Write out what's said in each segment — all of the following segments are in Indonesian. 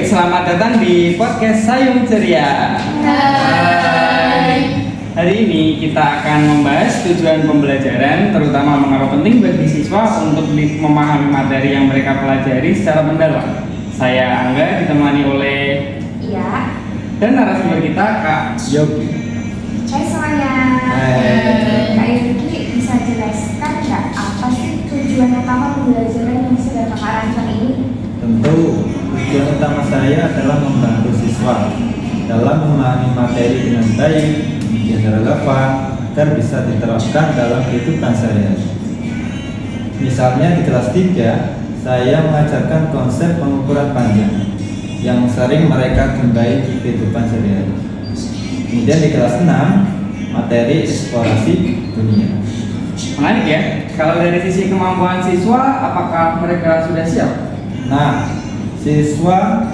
selamat datang di podcast Sayung Ceria. Hai. Hari ini kita akan membahas tujuan pembelajaran, terutama mengapa penting bagi siswa untuk memahami materi yang mereka pelajari secara mendalam. Saya Angga, ditemani oleh Iya. dan narasumber kita Kak Yogi. Hai semuanya. Hai. Kak Yogi bisa jelaskan nggak apa sih tujuan utama pembelajaran yang sudah kakak rancang ini? Tentu, tujuan utama saya adalah membantu siswa dalam memahami materi dengan baik dan relevan agar bisa diterapkan dalam kehidupan sehari-hari. Misalnya di kelas 3, saya mengajarkan konsep pengukuran panjang yang sering mereka jumpai di kehidupan sehari-hari. Kemudian di kelas 6, materi eksplorasi dunia. Menarik ya, kalau dari sisi kemampuan siswa, apakah mereka sudah siap? Nah, siswa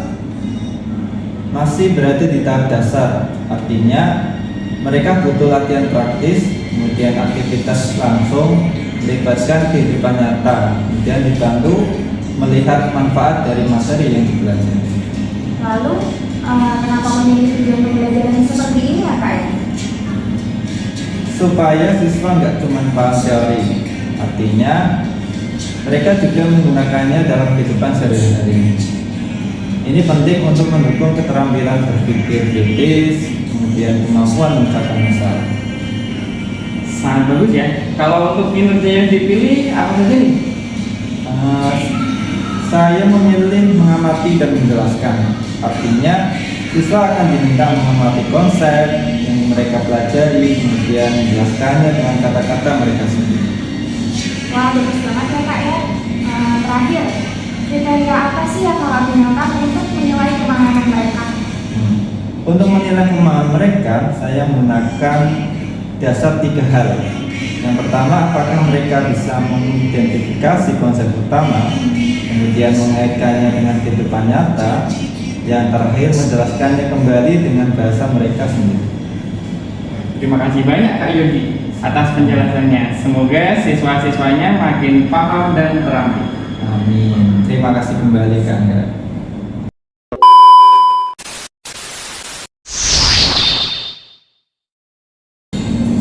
masih berada di tahap dasar, artinya mereka butuh latihan praktis, kemudian aktivitas langsung, melibatkan kehidupan nyata, kemudian dibantu melihat manfaat dari materi yang dipelajari. Lalu kenapa memilih tujuan pembelajaran yang seperti ini ya Kak? Supaya siswa nggak cuma paham teori, artinya mereka juga menggunakannya dalam kehidupan sehari-hari. Ini penting untuk mendukung keterampilan berpikir kritis, kemudian kemampuan memecahkan masalah. Sangat bagus ya. Kalau untuk kinerja yang dipilih, apa saja nih? Saya memilih mengamati dan menjelaskan. Artinya, siswa akan diminta mengamati konsep yang mereka pelajari, kemudian menjelaskannya dengan kata-kata mereka sendiri. Wah, bagus banget ya Kak ya. Terakhir, kriteria apa sih yang kakak gunakan untuk menilai kemampuan mereka? Untuk menilai kemampuan mereka, saya menggunakan dasar 3 hal. Yang pertama, apakah mereka bisa mengidentifikasi konsep utama, kemudian mengaitkannya dengan kehidupan nyata, yang terakhir menjelaskannya kembali dengan bahasa mereka sendiri. Terima kasih banyak Kak Yogi atas penjelasannya. Semoga siswa-siswanya makin paham dan terampil. Amin. Terima kasih kembali Kak Angga.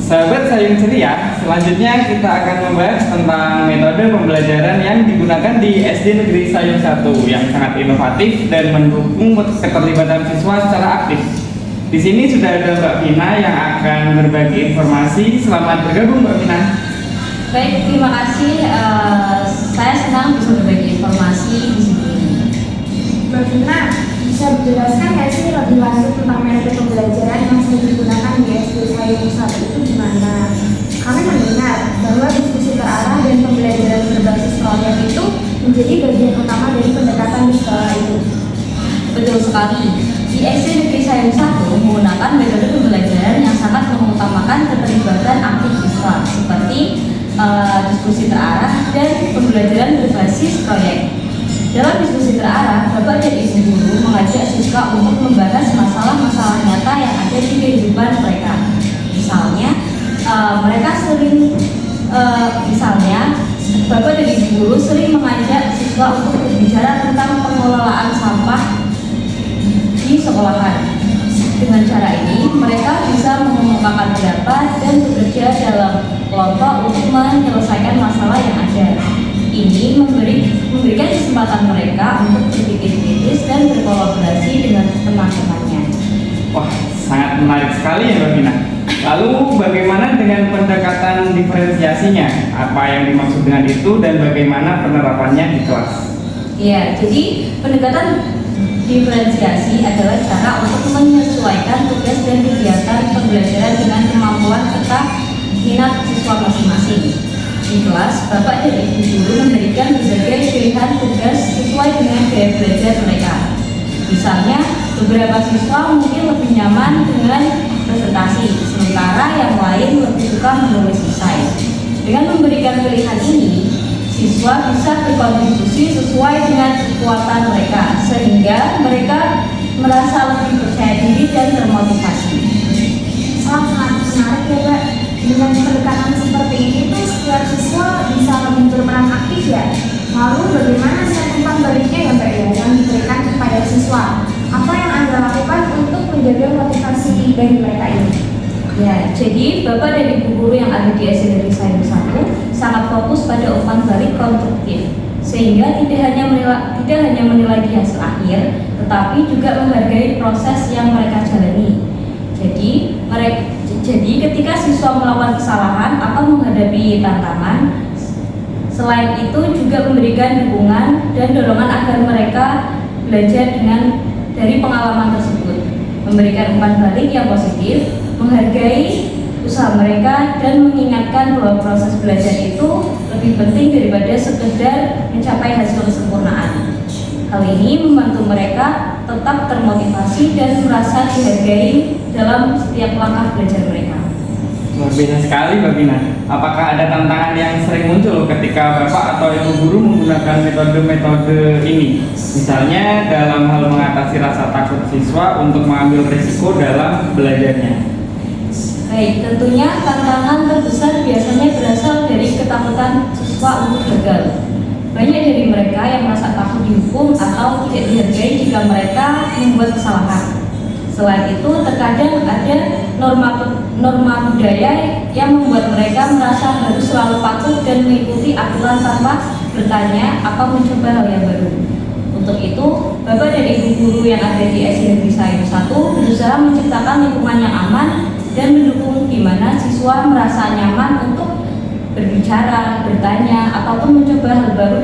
Sahabat Sayung Ceria, selanjutnya kita akan membahas tentang metode pembelajaran yang digunakan di SD Negeri Sayung 1 yang sangat inovatif dan mendukung keterlibatan siswa secara aktif. Di sini sudah ada Mbak Vina yang akan berbagi informasi. Selamat bergabung Mbak Vina. Baik, terima kasih. Saya senang bisa berbagi informasi di sini. Mbak Vina, bisa dijelaskan nggak sih lebih lanjut tentang metode pembelajaran yang sering digunakan di SD Sayung 1 itu gimana? Kami mendengar bahwa diskusi terarah dan pembelajaran berbasis proyek itu menjadi bagian utama dari pendekatan di sekolah itu. Betul sekali. Di SD Negeri Sayung 1 menggunakan metode pembelajaran yang sangat mengutamakan keterlibatan aktif siswa seperti diskusi terarah dan pembelajaran berbasis proyek. Dalam diskusi terarah, Bapak dan Ibu guru mengajak siswa untuk membahas masalah-masalah nyata yang ada di kehidupan mereka. Misalnya, Bapak dan Ibu guru sering mengajak siswa untuk berbicara tentang pengelolaan sampah di sekolahan. Dengan cara ini, mereka bisa mengemukakan pendapat dan bekerja dalam kelompok untuk menyelesaikan masalah yang ada. Ini memberikan kesempatan mereka untuk berpikir kritis dan berkolaborasi dengan teman-temannya. Wah, sangat menarik sekali ya Mbak Vina. Lalu bagaimana dengan pendekatan diferensiasinya? Apa yang dimaksud dengan itu dan bagaimana penerapannya di kelas? Ya, jadi pendekatan diferensiasi adalah cara untuk menyesuaikan tugas dan kegiatan pembelajaran dengan kemampuan serta minat siswa masing-masing. Di kelas, Bapak dan Ibu guru memberikan berbagai pilihan tugas sesuai dengan gaya belajar mereka. Misalnya, beberapa siswa mungkin lebih nyaman dengan presentasi, sementara yang lain lebih suka menulis esai. Dengan memberikan pilihan ini, siswa bisa berkontribusi sesuai dengan kekuatan mereka, sehingga mereka merasa lebih percaya diri dan termotivasi. Sangat menarik ya Mbak. Dengan pendekatan seperti ini tuh setiap siswa bisa lebih berperan aktif ya. Lalu bagaimana sih umpan baliknya ya Mbak ya yang diberikan kepada siswa? bagi mereka ini? Ya, jadi Bapak dan Ibu guru yang ada di SD Negeri Sayung 1 sangat fokus pada umpan balik konstruktif, sehingga tidak hanya menilai di hasil akhir, tetapi juga menghargai proses yang mereka jalani. Jadi ketika siswa melakukan kesalahan atau menghadapi tantangan, selain itu juga memberikan dukungan dan dorongan agar mereka belajar dari pengalaman tersebut, memberikan umpan balik yang positif, menghargai usaha mereka, dan mengingatkan bahwa proses belajar itu lebih penting daripada sekedar mencapai hasil kesempurnaan. Hal ini membantu mereka tetap termotivasi dan merasa dihargai dalam setiap langkah belajar mereka. Luar biasa sekali Mbak Vina. Apakah ada tantangan yang sering muncul ketika Bapak atau Ibu guru menggunakan metode-metode ini? Misalnya dalam hal mengatasi rasa takut siswa untuk mengambil risiko dalam belajarnya. Baik, tentunya tantangan terbesar biasanya berasal dari ketakutan siswa untuk gagal. Banyak dari mereka yang merasa takut dihukum atau tidak dihargai jika mereka membuat kesalahan. Selain itu, terkadang ada norma budaya yang membuat mereka merasa harus selalu patuh dan mengikuti aturan tanpa bertanya atau mencoba hal yang baru. Untuk itu, Bapak dan Ibu guru yang ada di SD Negeri Sayung 1 berusaha menciptakan lingkungan yang aman dan mendukung di mana siswa merasa nyaman untuk berbicara, bertanya, ataupun mencoba hal baru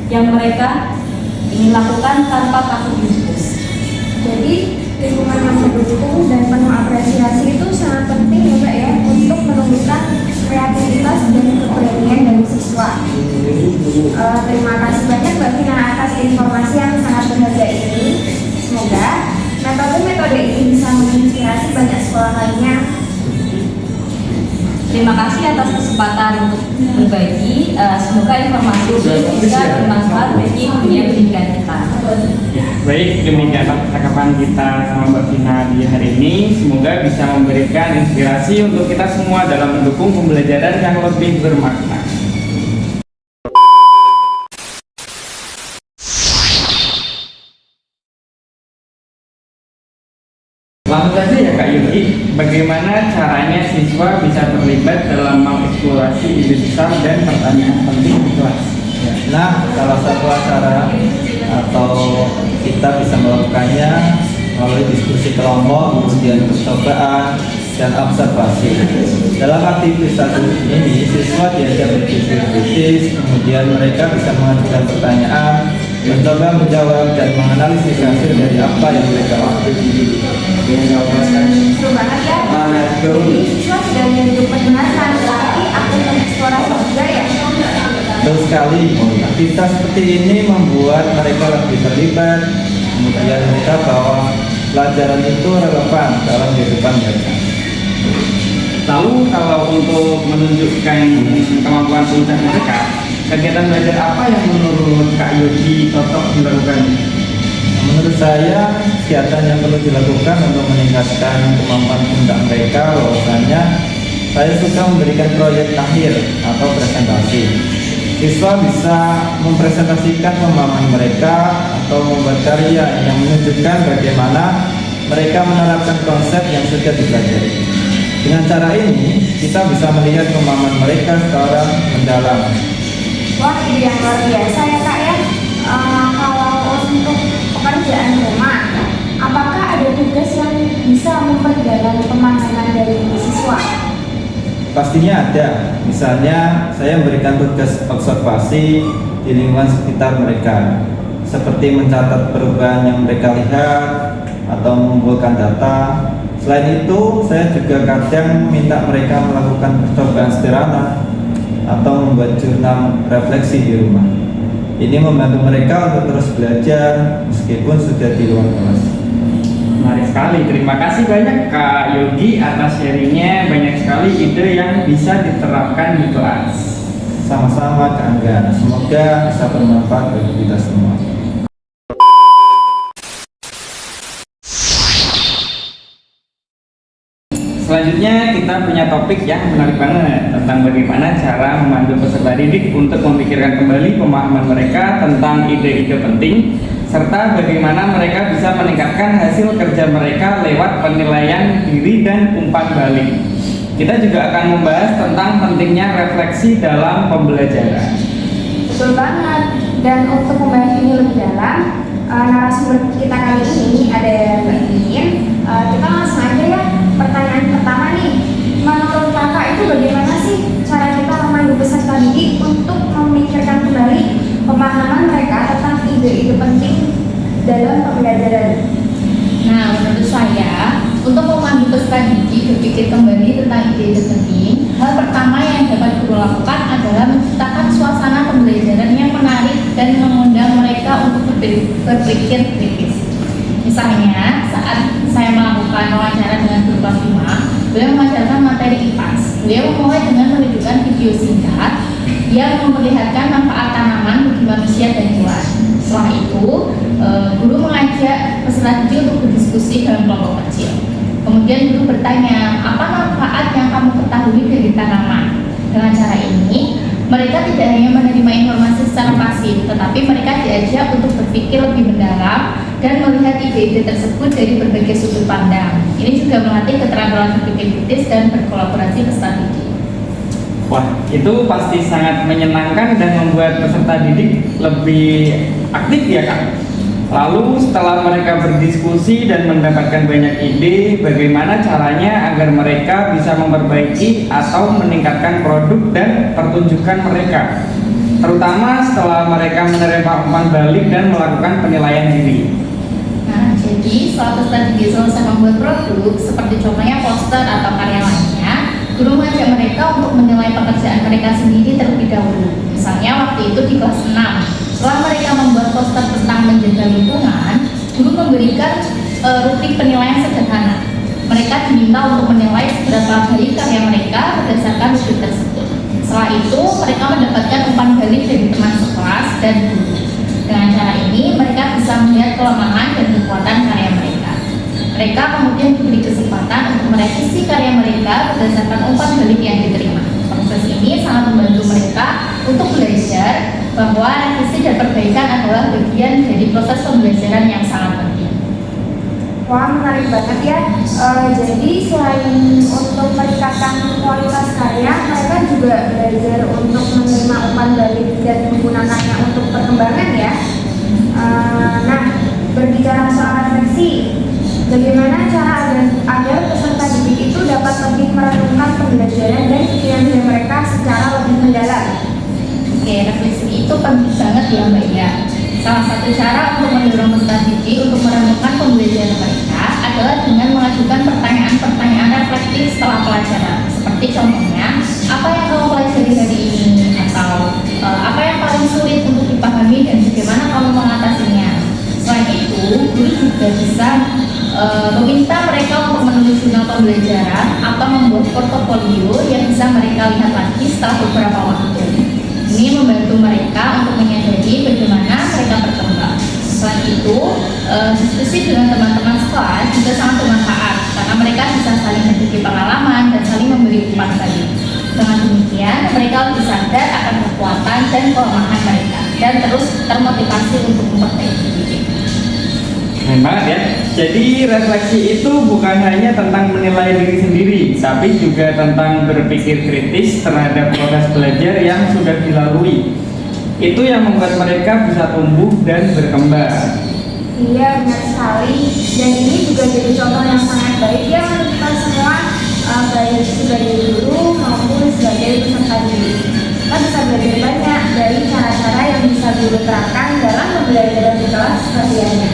yang mereka ingin lakukan tanpa takut dihukum. Jadi lingkungan yang mendukung dan penuh apresiasi itu sangat penting ya Mbak ya, untuk menumbuhkan kreativitas dan keberanian dari siswa. Terima kasih banyak Mbak Vina atas informasi yang sangat berharga ini. Semoga metode-metode ini bisa menginspirasi banyak sekolah lainnya. Terima kasih atas kesempatan untuk berbagi. Semoga informasi ini bisa bermanfaat bagi dunia pendidikan kita. Baik, demikian percakapan kita sama Mbak Vina di hari ini. Semoga bisa memberikan inspirasi untuk kita semua dalam mendukung pembelajaran yang lebih bermakna. Langsung saja ya Kak Yuki, bagaimana caranya siswa bisa terlibat dalam mengeksplorasi ide besar dan pertanyaan penting di kelas? Ya, nah, salah satu acara atau kita bisa melakukannya melalui diskusi kelompok, kemudian percobaan dan observasi. Dalam aktivitas ini, siswa diajak berpikir kritis, kemudian mereka bisa mengajukan pertanyaan, mencoba menjawab dan menganalisis hasil dari apa yang mereka lakukan. Seru banget ya. Jadi siswa tidak hanya duduk mendengarkan, tapi aktif mengeksplorasi juga ya. Betul sekali, aktivitas seperti ini membuat mereka lebih terlibat, kemudian mereka bahwa pelajaran itu relevan dalam kehidupan mereka. Lalu kalau untuk menunjukkan kemampuan puncak mereka, kegiatan belajar apa yang menurut Kak Yogi cocok dilakukan? Menurut saya, kegiatan yang perlu dilakukan untuk meningkatkan kemampuan puncak mereka, bahwasanya saya suka memberikan proyek akhir atau presentasi. Siswa bisa mempresentasikan pemahaman mereka atau membuat karya yang menunjukkan bagaimana mereka menerapkan konsep yang sudah dipelajari. Dengan cara ini, kita bisa melihat pemahaman mereka secara mendalam. Wah, ide yang luar biasa ya Kak ya. Kalau untuk pekerjaan rumah, apakah ada tugas yang bisa memperdalam pemahaman dari siswa? Pastinya ada. Misalnya, saya memberikan tugas observasi di lingkungan sekitar mereka, seperti mencatat perubahan yang mereka lihat atau mengumpulkan data. Selain itu, saya juga kadang minta mereka melakukan percobaan sederhana atau membuat jurnal refleksi di rumah. Ini membantu mereka untuk terus belajar meskipun sudah di luar kelas. Menarik sekali, terima kasih banyak Kak Yogi atas sharingnya. Banyak sekali ide yang bisa diterapkan di kelas. Sama-sama Kak Angga, semoga bisa bermanfaat bagi kita semua. Selanjutnya kita punya topik yang menarik banget tentang bagaimana cara memandu peserta didik untuk memikirkan kembali pemahaman mereka tentang ide-ide penting serta bagaimana mereka bisa meningkatkan hasil kerja mereka lewat penilaian diri dan umpan balik. Kita juga akan membahas tentang pentingnya refleksi dalam pembelajaran. Betul banget. Dan untuk membahas ini lebih dalam, narasumber kita kali ini ada Mbak Iin. Kita langsung aja ya. Pertanyaan pertama nih, menurut kakak itu bagaimana sih cara kita memandu peserta didik untuk memikirkan kembali pemahaman mereka tentang ide-ide penting dalam pembelajaran? Nah, menurut saya, untuk memandu peserta didik berpikir kembali tentang ide-ide penting, hal pertama yang dapat guru lakukan adalah menciptakan suasana pembelajaran yang menarik dan mengundang mereka untuk berpikir kritis. Misalnya, saat saya melakukan wawancara dengan guru kelas 5, beliau mengajarkan materi IPAS. Beliau memulai dengan menunjukkan video singkat yang memperlihatkan manfaat tanaman bagi manusia dan hewan. Setelah itu, guru mengajak peserta didik untuk berdiskusi dalam kelompok kecil. Kemudian guru bertanya, apa manfaat yang kamu ketahui dari tanaman? Dengan cara ini, mereka tidak hanya menerima informasi secara pasif, tetapi mereka diajak untuk berpikir lebih mendalam dan melihat ide-ide tersebut dari berbagai sudut pandang. Ini juga melatih keterampilan berpikir kritis dan berkolaborasi peserta didik. Wah, itu pasti sangat menyenangkan dan membuat peserta didik lebih aktif ya Kak. Lalu setelah mereka berdiskusi dan mendapatkan banyak ide, bagaimana caranya agar mereka bisa memperbaiki atau meningkatkan produk dan pertunjukan mereka, terutama setelah mereka menerima umpan balik dan melakukan penilaian diri. Nah, jadi setelah peserta didik selesai membuat produk, seperti contohnya poster atau karya lainnya, guru mengajak mereka untuk menilai pekerjaan mereka sendiri terlebih dahulu. Misalnya waktu itu di kelas 6, setelah mereka membuat poster tentang menjaga lingkungan, guru memberikan rubrik penilaian sederhana. Mereka diminta untuk menilai seberapa baik karya mereka berdasarkan rubrik tersebut. Setelah itu, mereka mendapatkan umpan balik dari teman sekelas dan guru. Dengan cara ini, mereka bisa melihat kelemahan dan kekuatan karya mereka. Mereka kemudian diberi kesempatan untuk merevisi karya mereka berdasarkan umpan balik yang diterima. Proses ini sangat membantu mereka untuk belajar bahwa revisi dan perbaikan adalah bagian dari proses pembelajaran yang sangat penting. Wah, menarik banget ya. Jadi selain untuk meningkatkan kualitas karya, mereka juga belajar untuk menerima umpan balik dan menggunakannya untuk perkembangan ya. Nah, berbicara soal refleksi, bagaimana cara agar peserta didik itu dapat lebih merenungkan pembelajaran dan pikiran mereka secara lebih mendalam? Oke, refleksi itu penting banget ya Mbak ya. Salah satu cara untuk mendorong peserta didik untuk merenungkan pembelajaran mereka adalah dengan mengajukan pertanyaan-pertanyaan reflektif setelah pelajaran. Seperti contohnya, apa yang kamu pelajari hari ini? Atau apa yang paling sulit untuk dipahami dan bagaimana kamu mengatasinya? Selain itu, guru juga bisa meminta mereka untuk menulis jurnal pembelajaran atau membuat portofolio yang bisa mereka lihat lagi setelah beberapa waktu. Ini membantu mereka untuk menyadari bagaimana mereka berkembang. Selain itu, diskusi dengan teman-teman sekelas juga sangat bermanfaat karena mereka bisa saling berbagi pengalaman dan saling memberi umpan balik. Dengan demikian, mereka lebih sadar akan kekuatan dan kelemahan mereka dan terus termotivasi untuk memperbaiki diri. Keren banget ya. Jadi refleksi itu bukan hanya tentang menilai diri sendiri, tapi juga tentang berpikir kritis terhadap proses belajar yang sudah dilalui. Itu yang membuat mereka bisa tumbuh dan berkembang. Iya, benar sekali. Dan ini juga jadi contoh yang sangat baik ya untuk kita semua, baik sebagai guru maupun sebagai peserta didik. Kita bisa belajar banyak dari cara-cara yang bisa guru terapkan dalam pembelajaran di kelas sehari-harinya.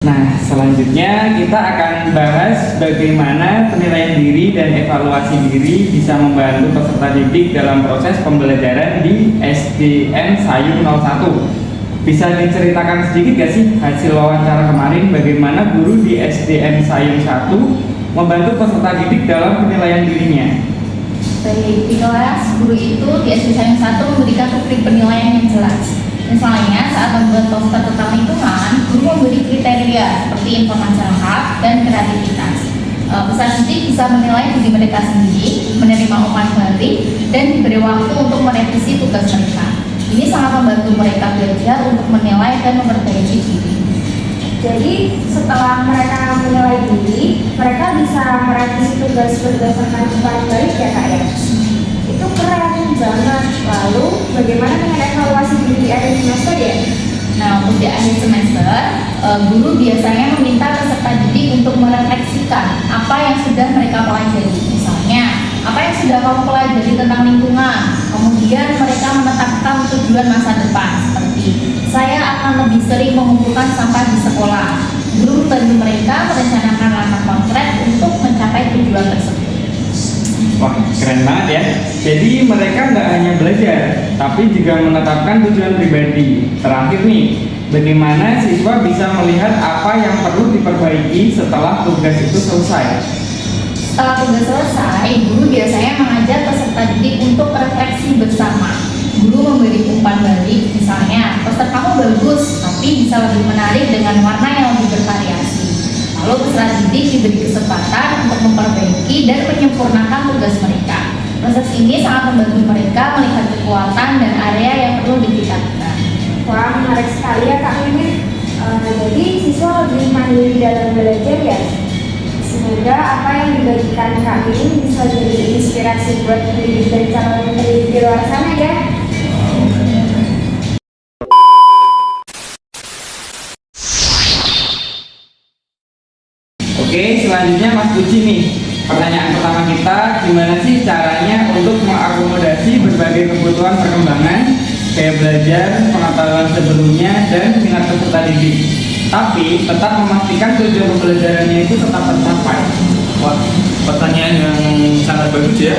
Nah, selanjutnya kita akan bahas bagaimana penilaian diri dan evaluasi diri bisa membantu peserta didik dalam proses pembelajaran di SDN Sayung 01. Bisa diceritakan sedikit gak sih hasil wawancara kemarin bagaimana guru di SDN Sayung 1 membantu peserta didik dalam penilaian dirinya? Baik, di kelas guru itu di SDN Sayung 1 memberikan rubrik penilaian yang jelas. Misalnya saat membuat poster tentang lingkungan, guru memberi kriteria seperti informasi lengkap dan kreativitas. Peserta didik bisa menilai diri mereka sendiri, menerima umpan balik, dan diberi waktu untuk merevisi tugas mereka. Ini sangat membantu mereka belajar untuk menilai dan memperbaiki diri. Jadi setelah mereka menilai diri, mereka bisa merevisi tugas berdasarkan umpan balik ya kak ya? Itu keren banget. Lalu bagaimana dengan evaluasi diri di akhir semester ya? Nah, untuk di akhir semester, guru biasanya meminta peserta didik untuk merefleksikan apa yang sudah mereka pelajari. Misalnya, apa yang sudah kamu pelajari tentang lingkungan. Kemudian mereka menetapkan tujuan masa depan, seperti saya akan lebih sering mengumpulkan sampah di sekolah. Guru membantu mereka merencanakan langkah konkret untuk mencapai tujuan tersebut. Wah, keren banget ya. Jadi mereka nggak hanya belajar, tapi juga menetapkan tujuan pribadi. Terakhir nih, bagaimana siswa bisa melihat apa yang perlu diperbaiki setelah tugas itu selesai? Setelah tugas selesai, guru biasanya mengajak peserta didik untuk refleksi bersama. Guru memberi umpan balik, misalnya, poster kamu bagus, tapi bisa lebih menarik dengan warna yang lebih bervariasi. Lalu peserta didik diberi kesempatan untuk memperbaiki dan menyempurnakan tugas mereka. Proses ini sangat membantu mereka melihat kekuatan dan area yang perlu ditingkatkan. Wah, menarik sekali ya Kak Mimin. Jadi siswa lebih mandiri dalam belajar ya. Semoga apa yang dibagikan Kak Mimin bisa jadi inspirasi buat pendidik dan calon pendidik di luar sana ya. Oke, selanjutnya Mas Puji nih. Pertanyaan pertama kita, gimana sih caranya untuk mengakomodasi berbagai kebutuhan perkembangan kayak belajar, pengetahuan sebelumnya, dan minat peserta didik, tapi tetap memastikan tujuan pembelajarannya itu tetap tercapai? Wah, pertanyaan yang sangat bagus ya.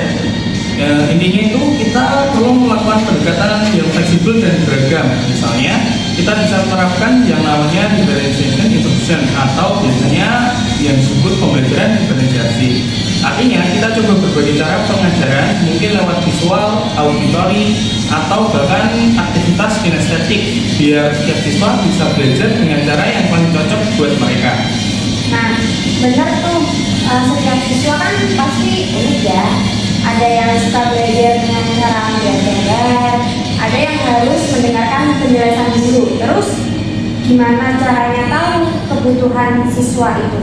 Intinya itu kita perlu melakukan pendekatan yang fleksibel dan beragam. Misalnya, kita bisa menerapkan yang namanya differentiation instruction atau biasanya yang disebut pembelajaran diferensiasi. Artinya, kita coba berbagai cara pengajaran, mungkin lewat visual, auditory, atau bahkan aktivitas kinestetik, biar setiap siswa bisa belajar dengan cara yang paling cocok buat mereka. Nah, benar tuh. Setiap siswa kan pasti unik ya. Ada yang suka belajar dengan cara ambil gambar, ada yang harus mendengarkan penjelasan guru. Terus, gimana caranya tahu kebutuhan siswa itu?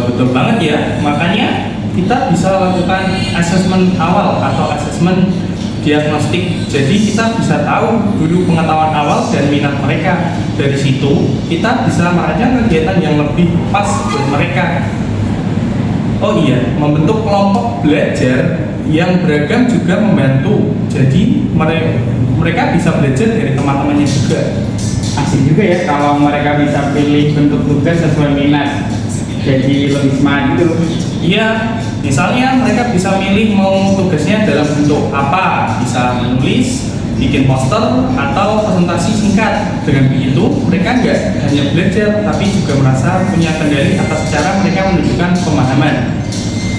Betul banget ya, makanya kita bisa lakukan asesmen awal atau asesmen diagnostik. Jadi kita bisa tahu dulu pengetahuan awal dan minat mereka. Dari situ kita bisa merancang kegiatan yang lebih pas buat mereka. Oh iya, membentuk kelompok belajar yang beragam juga membantu. Jadi mereka bisa belajar dari teman-temannya juga. Asik juga ya kalau mereka bisa pilih bentuk tugas sesuai minat, jadi lebih semangat gitu. Iya, misalnya mereka bisa milih mau tugasnya dalam bentuk apa, bisa menulis, bikin poster, atau presentasi singkat. Dengan begitu, mereka nggak hanya belajar, tapi juga merasa punya kendali atas cara mereka menunjukkan pemahaman.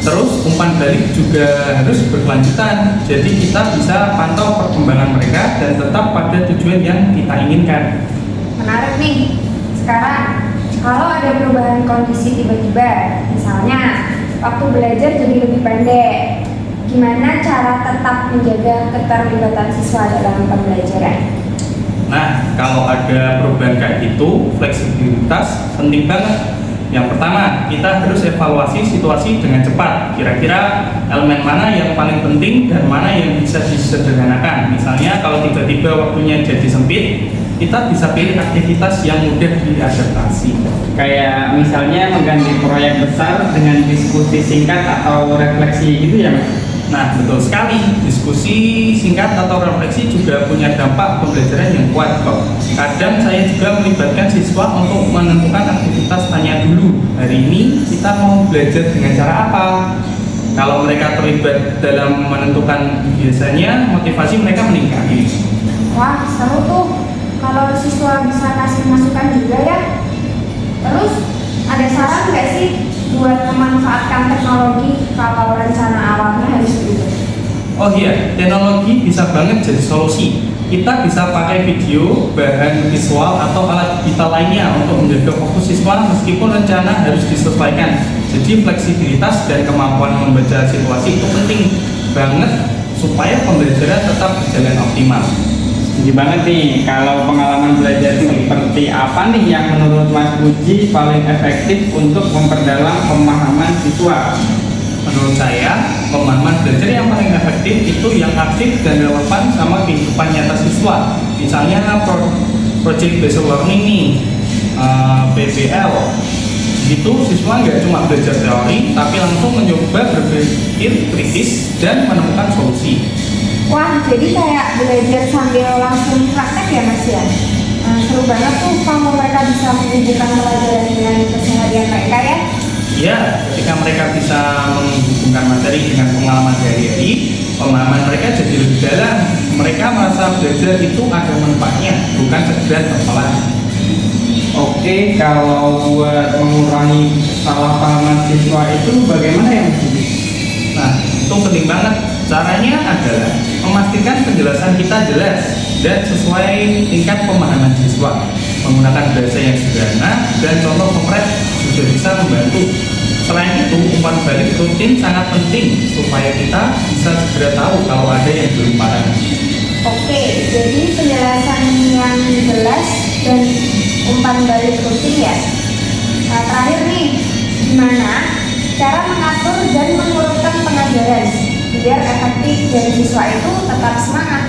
Terus, umpan balik juga harus berkelanjutan, jadi kita bisa pantau perkembangan mereka dan tetap pada tujuan yang kita inginkan. Menarik nih. Sekarang, kalau ada perubahan kondisi tiba-tiba, misalnya waktu belajar jadi lebih pendek, gimana cara tetap menjaga keterlibatan siswa dalam pembelajaran? Nah, kalau ada perubahan kayak gitu, fleksibilitas penting banget. Yang pertama, kita harus evaluasi situasi dengan cepat. Kira-kira elemen mana yang paling penting dan mana yang bisa disederhanakan. Misalnya, kalau tiba-tiba waktunya jadi sempit, kita bisa pilih aktivitas yang mudah diadaptasi. Kayak misalnya mengganti proyek besar dengan diskusi singkat atau refleksi gitu ya Mas? Nah, betul sekali. Diskusi singkat atau refleksi juga punya dampak pembelajaran yang kuat kok. Kadang saya juga melibatkan siswa untuk menentukan aktivitas tanya dulu. Hari ini kita mau belajar dengan cara apa? Kalau mereka terlibat dalam menentukan, biasanya motivasi mereka meningkat. Wah, seru tuh. Kalau siswa bisa kasih masukan juga ya. Terus, ada saran nggak sih buat memanfaatkan teknologi kalau rencana awalnya harus berubah? Oh iya, teknologi bisa banget jadi solusi. kita bisa pakai video, bahan visual atau alat digital lainnya untuk menjaga fokus siswa meskipun rencana harus disesuaikan. Jadi fleksibilitas dan kemampuan membaca situasi itu penting banget supaya pembelajaran tetap berjalan optimal. Setuju banget nih, kalau pengalaman belajar seperti apa nih yang menurut Mas Puji paling efektif untuk memperdalam pemahaman siswa? Menurut saya, pemahaman belajar yang paling efektif itu yang aktif dan relevan sama kehidupan nyata siswa. Misalnya project based learning nih, PBL. Itu siswa nggak cuma belajar teori, tapi langsung mencoba berpikir kritis dan menemukan solusi. Wah, jadi kayak belajar sambil langsung praktek ya Mas ya? Seru banget tuh kalau mereka bisa menghubungkan pelajaran dengan keseharian mereka ya. Ya, ketika mereka bisa menghubungkan materi dengan pengalaman sehari-hari, pemahaman mereka jadi lebih dalam. Mereka merasa belajar itu ada manfaatnya, bukan sekedar hafalan. Oke, kalau buat mengurangi kesalahpahaman siswa itu bagaimana ya Mas Puji? Nah, itu penting banget. Caranya adalah memastikan penjelasan kita jelas dan sesuai tingkat pemahaman siswa. Menggunakan bahasa yang sederhana dan contoh konkret juga bisa membantu. Selain itu, umpan balik rutin sangat penting supaya kita bisa segera tahu kalau ada yang belum paham. Oke, jadi penjelasan yang jelas dan umpan balik rutin ya. Nah, terakhir nih, gimana cara mengatur dan mengurutkan pengajaran biar efektif dan siswa itu tetap semangat?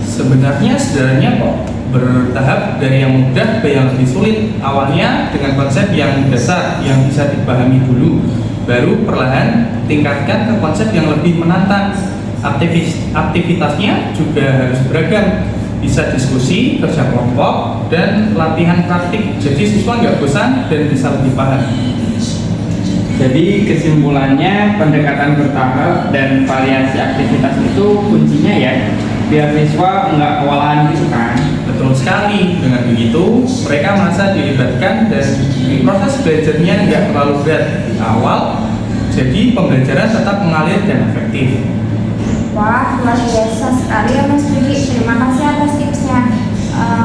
Sebenarnya sederhananya kok, bertahap dari yang mudah ke yang lebih sulit. Awalnya dengan konsep yang dasar yang bisa dipahami dulu, baru perlahan tingkatkan ke konsep yang lebih menantang. Aktivitasnya juga harus beragam, bisa diskusi, kerja kelompok, dan latihan praktik. Jadi siswa nggak bosan dan bisa lebih paham. Jadi kesimpulannya pendekatan bertahap dan variasi aktivitas itu kuncinya ya, biar siswa nggak kewalahan gitu kan. Betul sekali. Dengan begitu, mereka merasa dilibatkan dan proses belajarnya nggak terlalu berat di awal. Jadi pembelajaran tetap mengalir dan efektif. Wah, luar biasa sekali ya Mas Budi. Terima kasih atas tipsnya.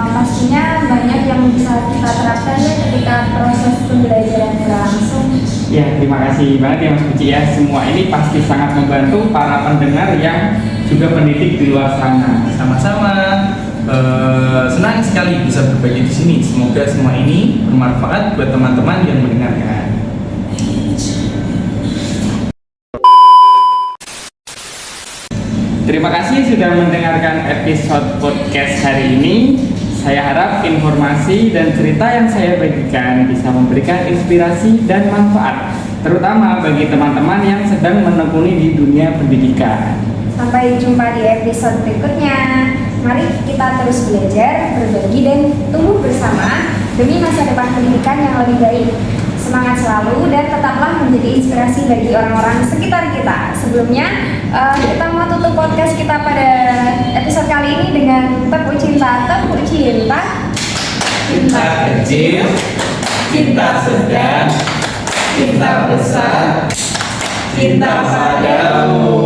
Pastinya banyak yang bisa kita terapkan ya ketika proses pembelajaran berlangsung. Ya, terima kasih banget ya Mas Puji ya. Semua ini pasti sangat membantu para pendengar yang juga pendidik di luar sana. Sama-sama. Senang sekali bisa berbagi di sini. Semoga semua ini bermanfaat buat teman-teman yang mendengarkan. Terima kasih sudah mendengarkan episode podcast hari ini. Saya harap informasi dan cerita yang saya bagikan bisa memberikan inspirasi dan manfaat, terutama bagi teman-teman yang sedang menekuni di dunia pendidikan. Sampai jumpa di episode berikutnya. Mari kita terus belajar, berbagi, dan tumbuh bersama demi masa depan pendidikan yang lebih baik. Semangat selalu dan tetaplah menjadi inspirasi bagi orang-orang sekitar kita. Sebelumnya, kita mau tutup podcast kita pada episode kali ini dengan tepuk cinta. Tepuk cinta. Cinta kecil, cinta sedang, cinta besar, cinta padamu.